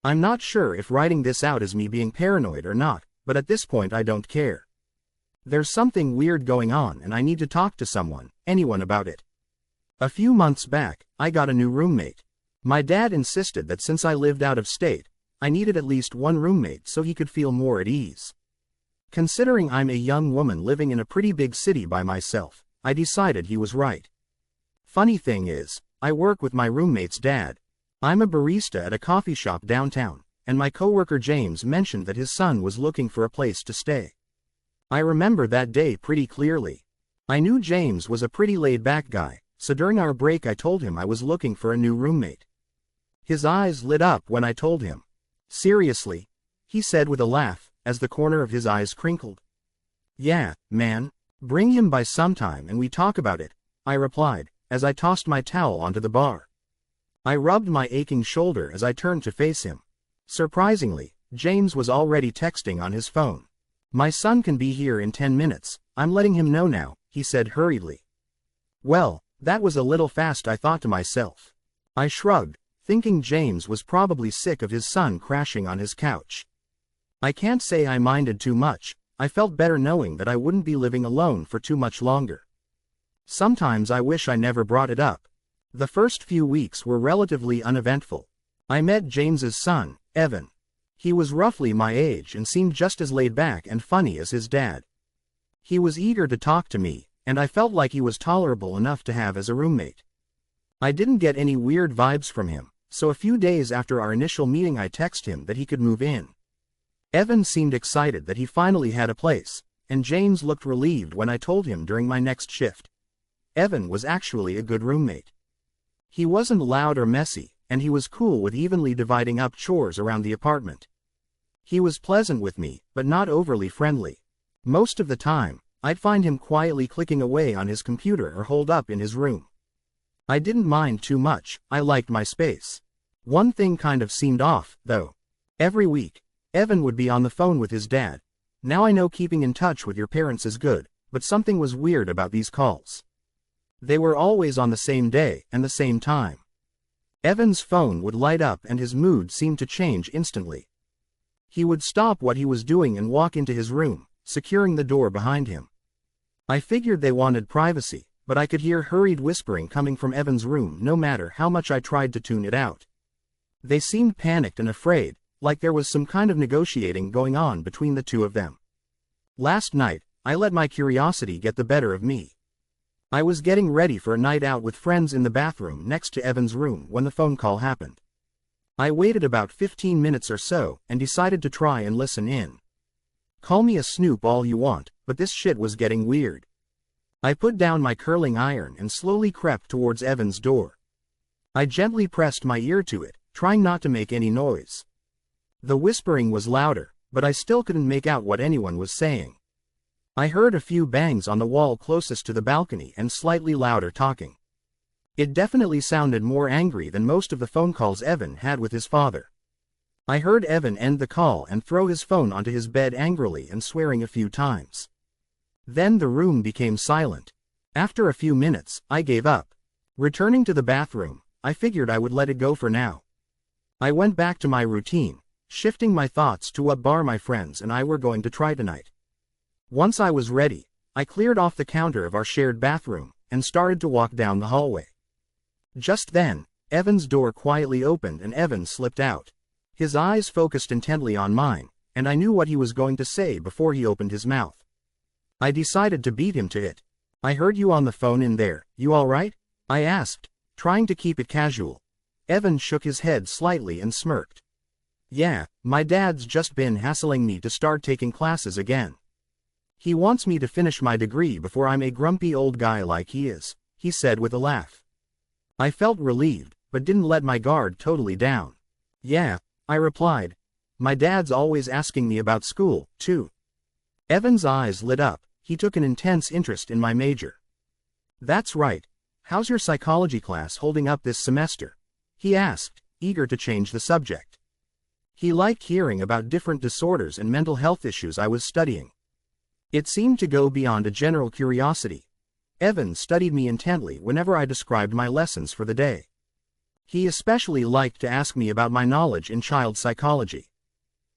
I'm not sure if writing this out is me being paranoid or not, but at this point I don't care. There's something weird going on and I need to talk to someone, anyone about it. A few months back, I got a new roommate. My dad insisted that since I lived out of state, I needed at least one roommate so he could feel more at ease. Considering I'm a young woman living in a pretty big city by myself, I decided he was right. Funny thing is, I work with my roommate's dad. I'm a barista at a coffee shop downtown, and my coworker James mentioned that his son was looking for a place to stay. I remember that day pretty clearly. I knew James was a pretty laid-back guy, so during our break I told him I was looking for a new roommate. His eyes lit up when I told him. "Seriously?" he said with a laugh, as the corner of his eyes crinkled. "Yeah, man. Bring him by sometime and we talk about it," I replied, as I tossed my towel onto the bar. I rubbed my aching shoulder as I turned to face him. Surprisingly, James was already texting on his phone. "My son can be here in 10 minutes, I'm letting him know now," he said hurriedly. Well, that was a little fast, I thought to myself. I shrugged, thinking James was probably sick of his son crashing on his couch. I can't say I minded too much. I felt better knowing that I wouldn't be living alone for too much longer. Sometimes I wish I never brought it up. The first few weeks were relatively uneventful. I met James's son, Evan. He was roughly my age and seemed just as laid back and funny as his dad. He was eager to talk to me, and I felt like he was tolerable enough to have as a roommate. I didn't get any weird vibes from him, so a few days after our initial meeting I texted him that he could move in. Evan seemed excited that he finally had a place, and James looked relieved when I told him during my next shift. Evan was actually a good roommate. He wasn't loud or messy, and he was cool with evenly dividing up chores around the apartment. He was pleasant with me, but not overly friendly. Most of the time, I'd find him quietly clicking away on his computer or holed up in his room. I didn't mind too much, I liked my space. One thing kind of seemed off, though. Every week, Evan would be on the phone with his dad. Now I know keeping in touch with your parents is good, but something was weird about these calls. They were always on the same day and the same time. Evan's phone would light up and his mood seemed to change instantly. He would stop what he was doing and walk into his room, securing the door behind him. I figured they wanted privacy, but I could hear hurried whispering coming from Evan's room no matter how much I tried to tune it out. They seemed panicked and afraid, like there was some kind of negotiating going on between the two of them. Last night, I let my curiosity get the better of me. I was getting ready for a night out with friends in the bathroom next to Evan's room when the phone call happened. I waited about 15 minutes or so and decided to try and listen in. Call me a snoop all you want, but this shit was getting weird. I put down my curling iron and slowly crept towards Evan's door. I gently pressed my ear to it, trying not to make any noise. The whispering was louder, but I still couldn't make out what anyone was saying. I heard a few bangs on the wall closest to the balcony and slightly louder talking. It definitely sounded more angry than most of the phone calls Evan had with his father. I heard Evan end the call and throw his phone onto his bed angrily and swearing a few times. Then the room became silent. After a few minutes, I gave up. Returning to the bathroom, I figured I would let it go for now. I went back to my routine, shifting my thoughts to what bar my friends and I were going to try tonight. Once I was ready, I cleared off the counter of our shared bathroom and started to walk down the hallway. Just then, Evan's door quietly opened and Evan slipped out. His eyes focused intently on mine, and I knew what he was going to say before he opened his mouth. I decided to beat him to it. "I heard you on the phone in there, you all right?" I asked, trying to keep it casual. Evan shook his head slightly and smirked. "Yeah, my dad's just been hassling me to start taking classes again. He wants me to finish my degree before I'm a grumpy old guy like he is," he said with a laugh. I felt relieved, but didn't let my guard totally down. "Yeah," I replied. "My dad's always asking me about school, too." Evan's eyes lit up. He took an intense interest in my major. "That's right. How's your psychology class holding up this semester?" he asked, eager to change the subject. He liked hearing about different disorders and mental health issues I was studying. It seemed to go beyond a general curiosity. Evan studied me intently whenever I described my lessons for the day. He especially liked to ask me about my knowledge in child psychology.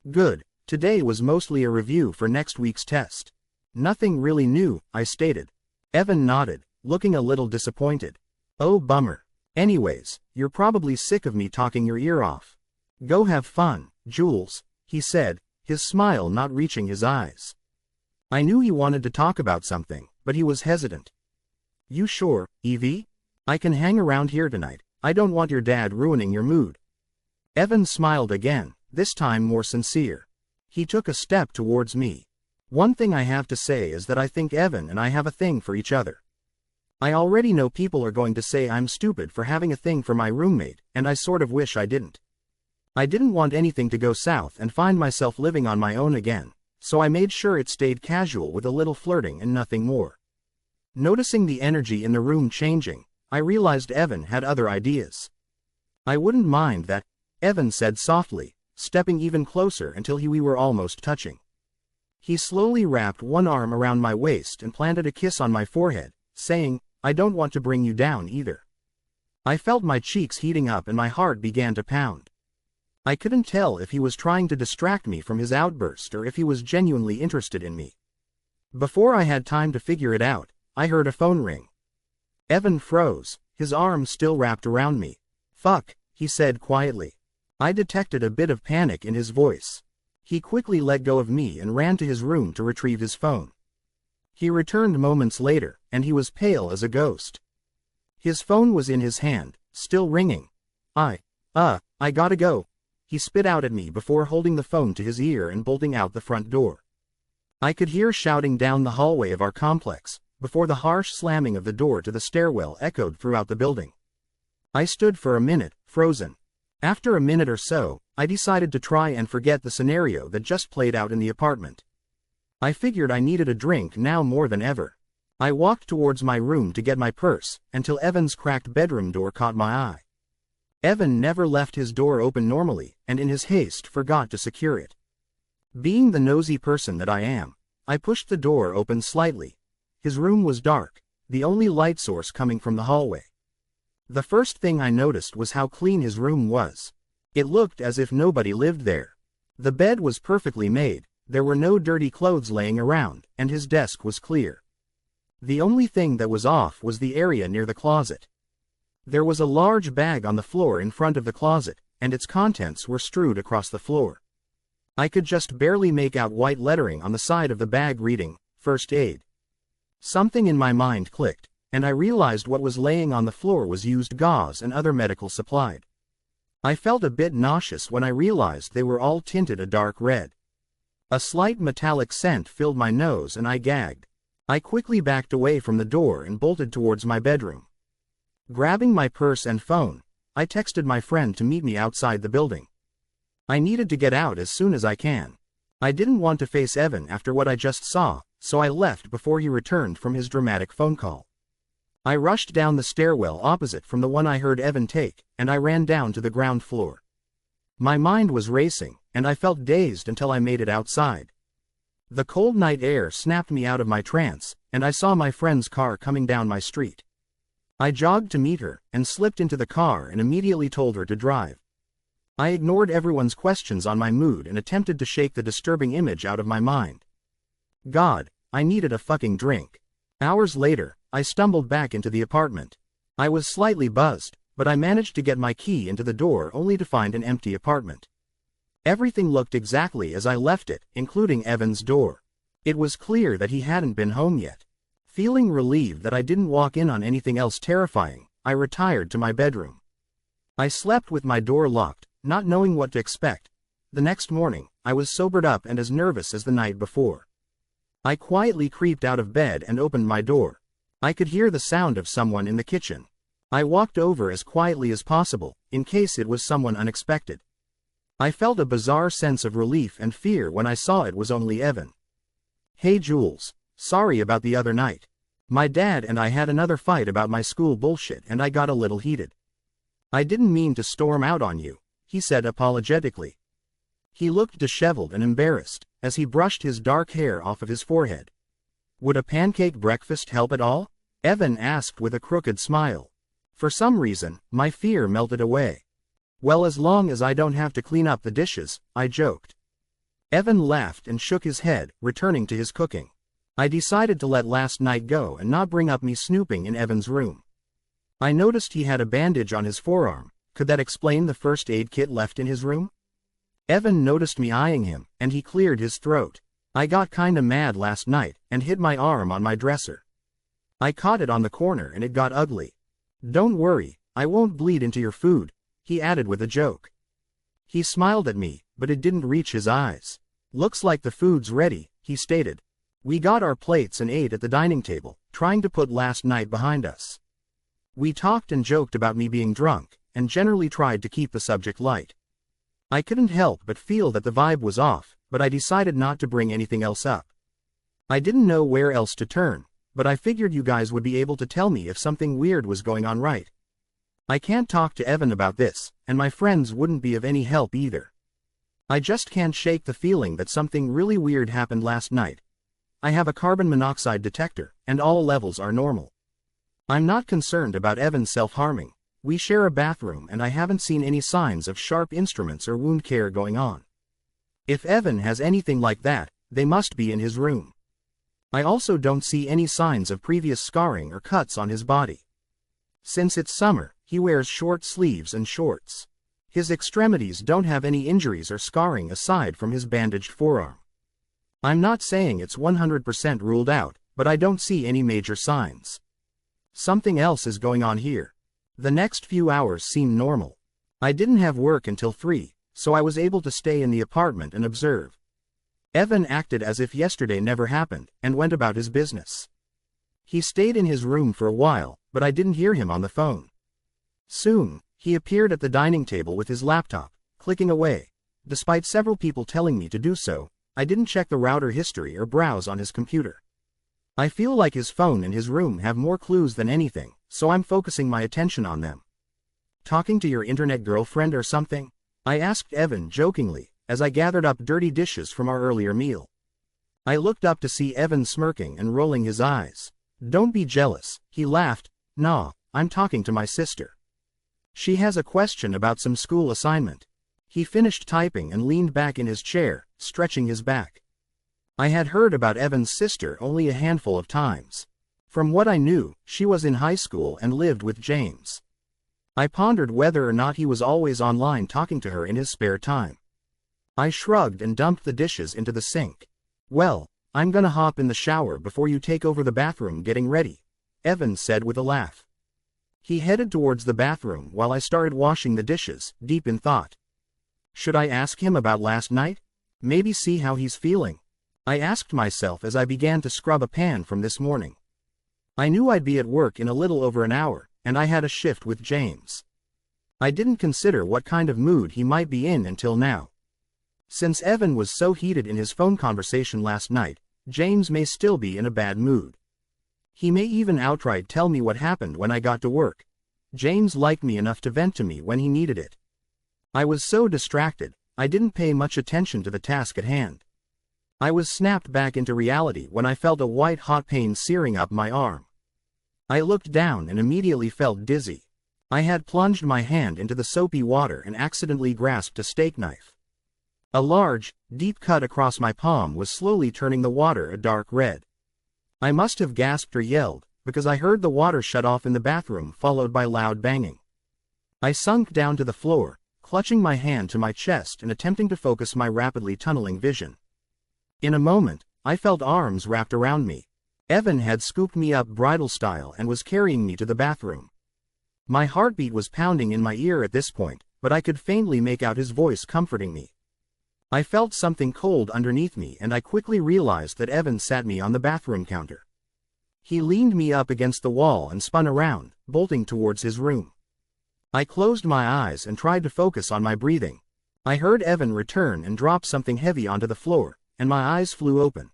Good, today was mostly a review for next week's test. Nothing really new, I stated. Evan nodded, looking a little disappointed. Oh bummer. Anyways, you're probably sick of me talking your ear off. Go have fun, Jules, he said, his smile not reaching his eyes. I knew he wanted to talk about something, but he was hesitant. You sure, Evie? I can hang around here tonight. I don't want your dad ruining your mood. Evan smiled again, this time more sincere. He took a step towards me. One thing I have to say is that I think Evan and I have a thing for each other. I already know people are going to say I'm stupid for having a thing for my roommate, and I sort of wish I didn't. I didn't want anything to go south and find myself living on my own again, so I made sure it stayed casual with a little flirting and nothing more. Noticing the energy in the room changing, I realized Evan had other ideas. I wouldn't mind that, Evan said softly, stepping even closer until we were almost touching. He slowly wrapped one arm around my waist and planted a kiss on my forehead, saying, I don't want to bring you down either. I felt my cheeks heating up and my heart began to pound. I couldn't tell if he was trying to distract me from his outburst or if he was genuinely interested in me. Before I had time to figure it out, I heard a phone ring. Evan froze, his arm still wrapped around me. Fuck, he said quietly. I detected a bit of panic in his voice. He quickly let go of me and ran to his room to retrieve his phone. He returned moments later, and he was pale as a ghost. His phone was in his hand, still ringing. I gotta go. He spit out at me before holding the phone to his ear and bolting out the front door. I could hear shouting down the hallway of our complex, before the harsh slamming of the door to the stairwell echoed throughout the building. I stood for a minute, frozen. After a minute or so, I decided to try and forget the scenario that just played out in the apartment. I figured I needed a drink now more than ever. I walked towards my room to get my purse, until Evan's cracked bedroom door caught my eye. Evan never left his door open normally, and in his haste forgot to secure it. Being the nosy person that I am, I pushed the door open slightly. His room was dark, the only light source coming from the hallway. The first thing I noticed was how clean his room was. It looked as if nobody lived there. The bed was perfectly made, there were no dirty clothes laying around, and his desk was clear. The only thing that was off was the area near the closet. There was a large bag on the floor in front of the closet, and its contents were strewed across the floor. I could just barely make out white lettering on the side of the bag reading, First Aid. Something in my mind clicked, and I realized what was laying on the floor was used gauze and other medical supplies. I felt a bit nauseous when I realized they were all tinted a dark red. A slight metallic scent filled my nose and I gagged. I quickly backed away from the door and bolted towards my bedroom. Grabbing my purse and phone, I texted my friend to meet me outside the building. I needed to get out as soon as I can. I didn't want to face Evan after what I just saw, so I left before he returned from his dramatic phone call. I rushed down the stairwell opposite from the one I heard Evan take, and I ran down to the ground floor. My mind was racing, and I felt dazed until I made it outside. The cold night air snapped me out of my trance, and I saw my friend's car coming down my street. I jogged to meet her, and slipped into the car and immediately told her to drive. I ignored everyone's questions on my mood and attempted to shake the disturbing image out of my mind. God, I needed a fucking drink. Hours later, I stumbled back into the apartment. I was slightly buzzed, but I managed to get my key into the door only to find an empty apartment. Everything looked exactly as I left it, including Evan's door. It was clear that he hadn't been home yet. Feeling relieved that I didn't walk in on anything else terrifying, I retired to my bedroom. I slept with my door locked, not knowing what to expect. The next morning, I was sobered up and as nervous as the night before. I quietly creeped out of bed and opened my door. I could hear the sound of someone in the kitchen. I walked over as quietly as possible, in case it was someone unexpected. I felt a bizarre sense of relief and fear when I saw it was only Evan. Hey Jules, sorry about the other night. My dad and I had another fight about my school bullshit and I got a little heated. I didn't mean to storm out on you, he said apologetically. He looked disheveled and embarrassed, as he brushed his dark hair off of his forehead. Would a pancake breakfast help at all? Evan asked with a crooked smile. For some reason, my fear melted away. Well, as long as I don't have to clean up the dishes, I joked. Evan laughed and shook his head, returning to his cooking. I decided to let last night go and not bring up me snooping in Evan's room. I noticed he had a bandage on his forearm. Could that explain the first aid kit left in his room? Evan noticed me eyeing him, and he cleared his throat. I got kinda mad last night, and hit my arm on my dresser. I caught it on the corner and it got ugly. Don't worry, I won't bleed into your food, he added with a joke. He smiled at me, but it didn't reach his eyes. Looks like the food's ready, he stated. We got our plates and ate at the dining table, trying to put last night behind us. We talked and joked about me being drunk, and generally tried to keep the subject light. I couldn't help but feel that the vibe was off, but I decided not to bring anything else up. I didn't know where else to turn, but I figured you guys would be able to tell me if something weird was going on, right? I can't talk to Evan about this, and my friends wouldn't be of any help either. I just can't shake the feeling that something really weird happened last night. I have a carbon monoxide detector, and all levels are normal. I'm not concerned about Evan self-harming. We share a bathroom and I haven't seen any signs of sharp instruments or wound care going on. If Evan has anything like that, they must be in his room. I also don't see any signs of previous scarring or cuts on his body. Since it's summer, he wears short sleeves and shorts. His extremities don't have any injuries or scarring aside from his bandaged forearm. I'm not saying it's 100% ruled out, but I don't see any major signs. Something else is going on here. The next few hours seem normal. I didn't have work until 3, so I was able to stay in the apartment and observe. Evan acted as if yesterday never happened, and went about his business. He stayed in his room for a while, but I didn't hear him on the phone. Soon, he appeared at the dining table with his laptop, clicking away. Despite several people telling me to do so, I didn't check the router history or browse on his computer. I feel like his phone and his room have more clues than anything, so I'm focusing my attention on them. Talking to your internet girlfriend or something? I asked Evan jokingly, as I gathered up dirty dishes from our earlier meal. I looked up to see Evan smirking and rolling his eyes. Don't be jealous, he laughed. Nah, I'm talking to my sister. She has a question about some school assignment. He finished typing and leaned back in his chair, stretching his back. I had heard about Evan's sister only a handful of times. From what I knew, she was in high school and lived with James. I pondered whether or not he was always online talking to her in his spare time. I shrugged and dumped the dishes into the sink. Well, I'm gonna hop in the shower before you take over the bathroom getting ready, Evan said with a laugh. He headed towards the bathroom while I started washing the dishes, deep in thought. Should I ask him about last night? Maybe see how he's feeling? I asked myself as I began to scrub a pan from this morning. I knew I'd be at work in a little over an hour, and I had a shift with James. I didn't consider what kind of mood he might be in until now. Since Evan was so heated in his phone conversation last night, James may still be in a bad mood. He may even outright tell me what happened when I got to work. James liked me enough to vent to me when he needed it. I was so distracted, I didn't pay much attention to the task at hand. I was snapped back into reality when I felt a white-hot pain searing up my arm. I looked down and immediately felt dizzy. I had plunged my hand into the soapy water and accidentally grasped a steak knife. A large, deep cut across my palm was slowly turning the water a dark red. I must have gasped or yelled, because I heard the water shut off in the bathroom followed by loud banging. I sunk down to the floor, clutching my hand to my chest and attempting to focus my rapidly tunneling vision. In a moment, I felt arms wrapped around me. Evan had scooped me up bridal style and was carrying me to the bathroom. My heartbeat was pounding in my ear at this point, but I could faintly make out his voice comforting me. I felt something cold underneath me and I quickly realized that Evan sat me on the bathroom counter. He leaned me up against the wall and spun around, bolting towards his room. I closed my eyes and tried to focus on my breathing. I heard Evan return and drop something heavy onto the floor, and my eyes flew open.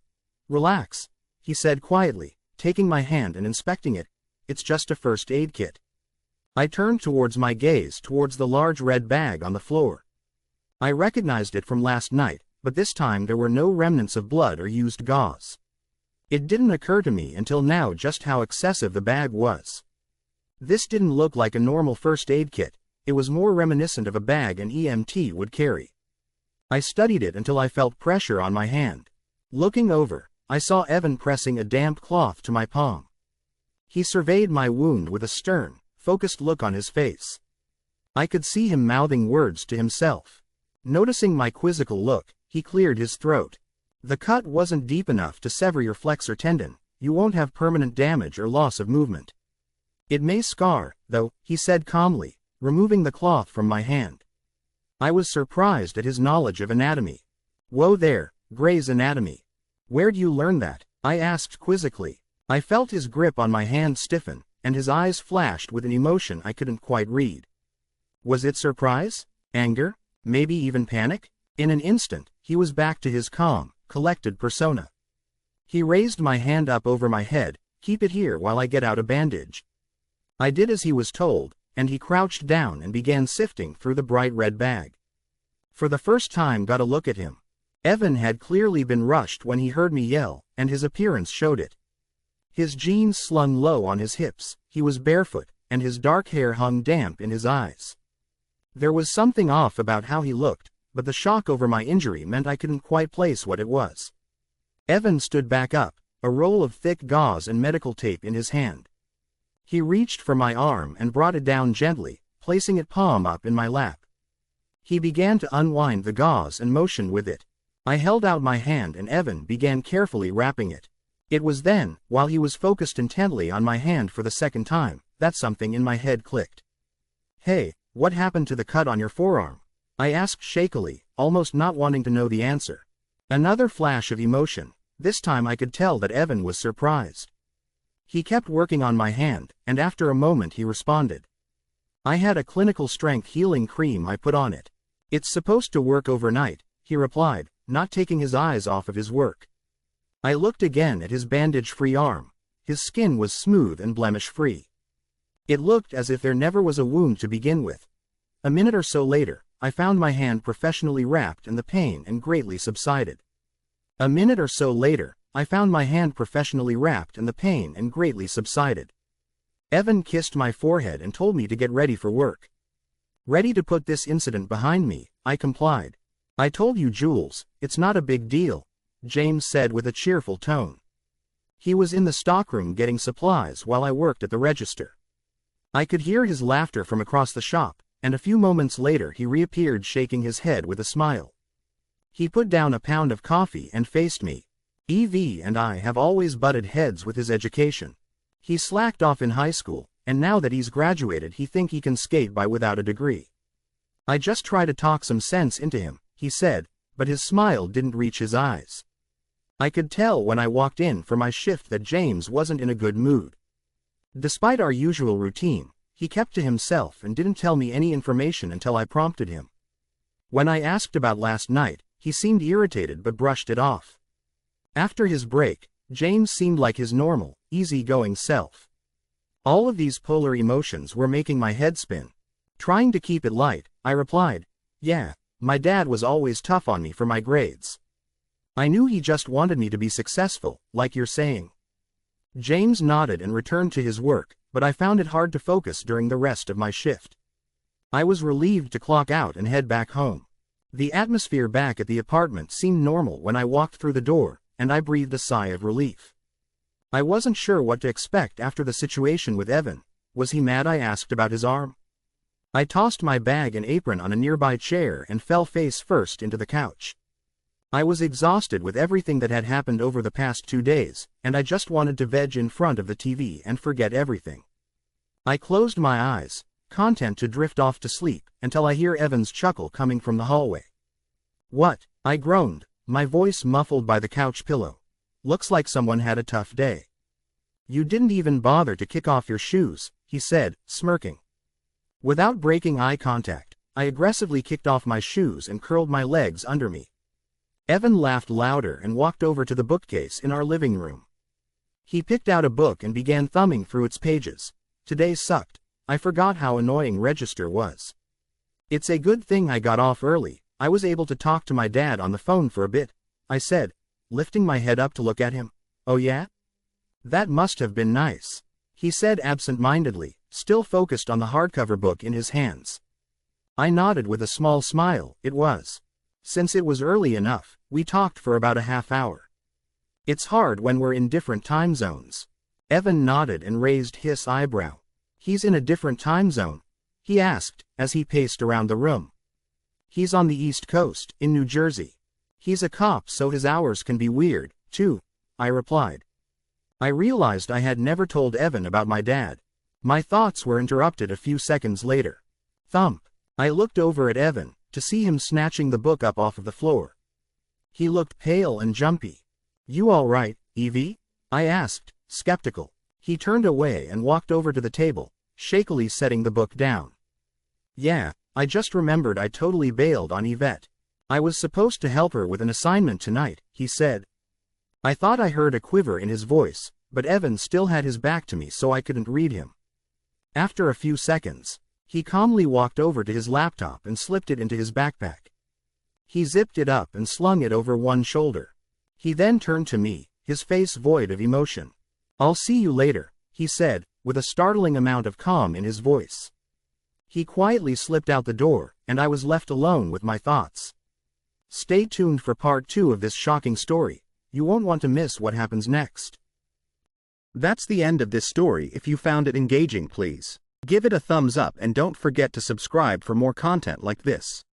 Relax, he said quietly, taking my hand and inspecting it. It's just a first aid kit. I turned towards my gaze towards the large red bag on the floor. I recognized it from last night, but this time there were no remnants of blood or used gauze. It didn't occur to me until now just how excessive the bag was. This didn't look like a normal first aid kit, it was more reminiscent of a bag an EMT would carry. I studied it until I felt pressure on my hand. Looking over, I saw Evan pressing a damp cloth to my palm. He surveyed my wound with a stern, focused look on his face. I could see him mouthing words to himself. Noticing my quizzical look, he cleared his throat. The cut wasn't deep enough to sever your flexor tendon, you won't have permanent damage or loss of movement. It may scar, though, he said calmly, removing the cloth from my hand. I was surprised at his knowledge of anatomy. Whoa there, Gray's Anatomy. Where'd you learn that? I asked quizzically. I felt his grip on my hand stiffen, and his eyes flashed with an emotion I couldn't quite read. Was it surprise? Anger? Maybe even panic? In an instant, he was back to his calm, collected persona. He raised my hand up over my head. Keep it here while I get out a bandage. I did as he was told, and he crouched down and began sifting through the bright red bag. For the first time got a look at him. Evan had clearly been rushed when he heard me yell, and his appearance showed it. His jeans slung low on his hips, he was barefoot, and his dark hair hung damp in his eyes. There was something off about how he looked, but the shock over my injury meant I couldn't quite place what it was. Evan stood back up, a roll of thick gauze and medical tape in his hand. He reached for my arm and brought it down gently, placing it palm up in my lap. He began to unwind the gauze and motion with it. I held out my hand and Evan began carefully wrapping it. It was then, while he was focused intently on my hand for the second time, that something in my head clicked. Hey, what happened to the cut on your forearm? I asked shakily, almost not wanting to know the answer. Another flash of emotion. This time I could tell that Evan was surprised. He kept working on my hand, and after a moment he responded. I had a clinical strength healing cream I put on it. It's supposed to work overnight, he replied, not taking his eyes off of his work. I looked again at his bandage-free arm. His skin was smooth and blemish-free. It looked as if there never was a wound to begin with. A minute or so later, I found my hand professionally wrapped and the pain and greatly subsided. A minute or so later, I found my hand professionally wrapped and the pain and greatly subsided. Evan kissed my forehead and told me to get ready for work. Ready to put this incident behind me, I complied. I told you, Jules, it's not a big deal, James said with a cheerful tone. He was in the stockroom getting supplies while I worked at the register. I could hear his laughter from across the shop, and a few moments later he reappeared shaking his head with a smile. He put down a pound of coffee and faced me. EV and I have always butted heads with his education. He slacked off in high school, and now that he's graduated he think he can skate by without a degree. I just try to talk some sense into him, he said, but his smile didn't reach his eyes. I could tell when I walked in for my shift that James wasn't in a good mood. Despite our usual routine, he kept to himself and didn't tell me any information until I prompted him. When I asked about last night, he seemed irritated but brushed it off. After his break, James seemed like his normal, easygoing self. All of these polar emotions were making my head spin. Trying to keep it light, I replied, yeah, my dad was always tough on me for my grades. I knew he just wanted me to be successful, like you're saying. James nodded and returned to his work, but I found it hard to focus during the rest of my shift. I was relieved to clock out and head back home. The atmosphere back at the apartment seemed normal when I walked through the door, and I breathed a sigh of relief. I wasn't sure what to expect after the situation with Evan. Was he mad I asked about his arm? I tossed my bag and apron on a nearby chair and fell face first into the couch. I was exhausted with everything that had happened over the past 2 days, and I just wanted to veg in front of the TV and forget everything. I closed my eyes, content to drift off to sleep, until I hear Evan's chuckle coming from the hallway. What? I groaned, my voice muffled by the couch pillow. Looks like someone had a tough day. You didn't even bother to kick off your shoes, he said, smirking. Without breaking eye contact, I aggressively kicked off my shoes and curled my legs under me. Evan laughed louder and walked over to the bookcase in our living room. He picked out a book and began thumbing through its pages. Today sucked. I forgot how annoying register was. It's a good thing I got off early. I was able to talk to my dad on the phone for a bit, I said, lifting my head up to look at him. Oh yeah? That must have been nice. he said absent-mindedly, still focused on the hardcover book in his hands. I nodded with a small smile. It was. Since it was early enough, we talked for about a half hour. It's hard when we're in different time zones. Evan nodded and raised his eyebrow. He's in a different time zone? He asked, as he paced around the room. He's on the East Coast, in New Jersey. He's a cop, so his hours can be weird, too, I replied. I realized I had never told Evan about my dad. My thoughts were interrupted a few seconds later. Thump. I looked over at Evan, to see him snatching the book up off of the floor. He looked pale and jumpy. You all right, Evie? I asked, skeptical. He turned away and walked over to the table, shakily setting the book down. Yeah, I just remembered I totally bailed on Yvette. I was supposed to help her with an assignment tonight, he said. I thought I heard a quiver in his voice, but Evan still had his back to me so I couldn't read him. After a few seconds, he calmly walked over to his laptop and slipped it into his backpack. He zipped it up and slung it over one shoulder. He then turned to me, his face void of emotion. I'll see you later, he said, with a startling amount of calm in his voice. He quietly slipped out the door, and I was left alone with my thoughts. Stay tuned for part 2 of this shocking story. You won't want to miss what happens next. That's the end of this story. If you found it engaging, please give it a thumbs up and don't forget to subscribe for more content like this.